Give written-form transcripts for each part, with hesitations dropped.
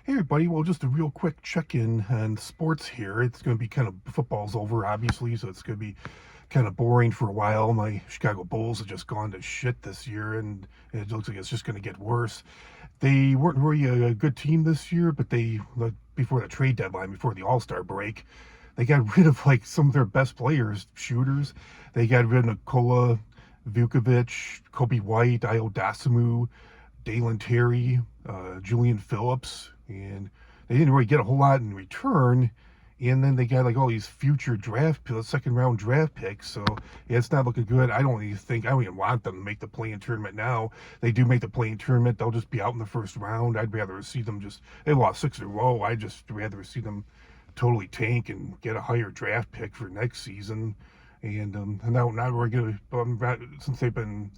Hey everybody, well just a real quick check-in on sports here. It's going to be kind of, football's over obviously, so it's going to be kind of boring for a while. My Chicago Bulls have just gone to shit this year, and it looks like it's just going to get worse. They weren't really a good team this year, but they, like, before the trade deadline, before the All-Star break, they got rid of like some of their best players, shooters. They got rid of Nikola Vukovic, Kobe White, Io Dasimu, Dalen Terry, Julian Phillips, and they didn't really get a whole lot in return. And then they got like all these future second round draft picks. So yeah, it's not looking good. I don't even want them to make the play-in tournament now. They do make the play-in tournament, they'll just be out in the first round. I'd rather see them they lost 6 in a row. I'd just rather see them totally tank and get a higher draft pick for next season. And now we're gonna, since they've been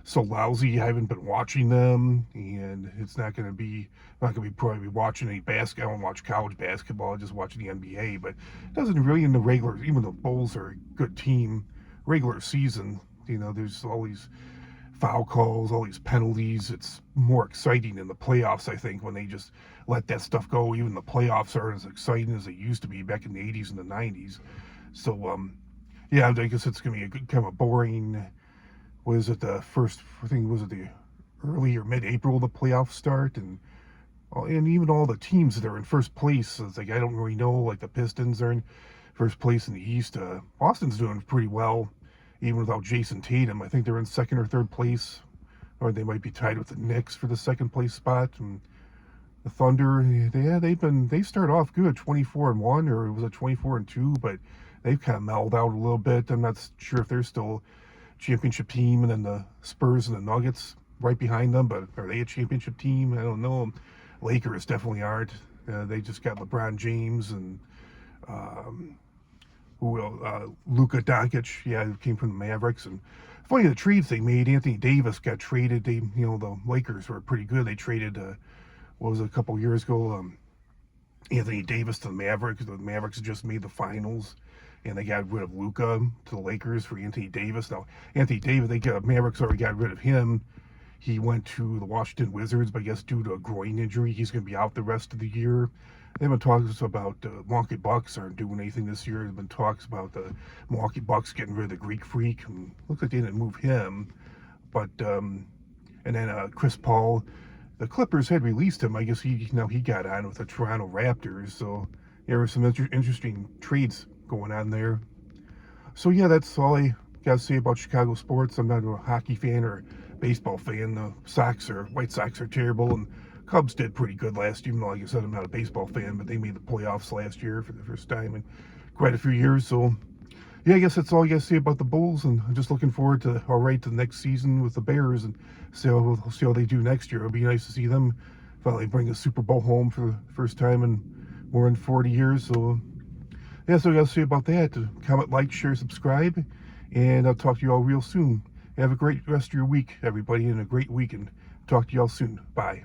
so lousy, I haven't been watching them, and it's not going to be, I'm not going to be probably watching any basketball. I don't watch college basketball, I just watch the NBA, but it doesn't really in the regular, even the Bulls are a good team, regular season, there's all these foul calls, all these penalties. It's more exciting in the playoffs, I think, when they just let that stuff go. Even the playoffs aren't as exciting as they used to be back in the 80s and the 90s. So, yeah, I guess it's going to be a good, kind of a boring, was it the first, I think, was it the early or mid-April the playoffs start, and even all the teams that are in first place, it's like I don't really know, like the Pistons are in first place in the East. Boston's doing pretty well, even without Jason Tatum. I think they're in second or third place, or they might be tied with the Knicks for the second place spot. And the Thunder, they start off good, 24-1, or was it 24-2, but they've kind of mellowed out a little bit. I'm not sure if they're still championship team, and then the Spurs and the Nuggets right behind them, but are they a championship team? I don't know. Lakers definitely aren't. They just got LeBron James and Luka Doncic, who came from the Mavericks. And funny, the trades they made, Anthony Davis got traded. The Lakers were pretty good. They traded, what was it, a couple years ago, Anthony Davis to the Mavericks. The Mavericks just made the finals, and they got rid of Luka to the Lakers for Anthony Davis. Now, Anthony Davis, Mavericks already got rid of him. He went to the Washington Wizards, but I guess due to a groin injury, he's going to be out the rest of the year. There have been talks about the Milwaukee Bucks aren't doing anything this year. There have been talks about the Milwaukee Bucks getting rid of the Greek Freak, and looks like they didn't move him. But and then Chris Paul, the Clippers had released him. I guess he got on with the Toronto Raptors. So there were some interesting trades going on there. So yeah, that's all I got to say about Chicago sports. I'm not a hockey fan or baseball fan. The White Sox are terrible, and Cubs did pretty good last year, even though, like I said, I'm not a baseball fan, but they made the playoffs last year for the first time in quite a few years. So yeah, I guess that's all I got to say about the Bulls, and I'm just looking forward to the next season with the Bears, and see how they do next year. It'll be nice to see them finally bring a Super Bowl home for the first time in more than 40 years. So yeah, that's all I got to say about that. Comment, like, share, subscribe, and I'll talk to you all real soon. Have a great rest of your week, everybody, and a great weekend. Talk to you all soon. Bye.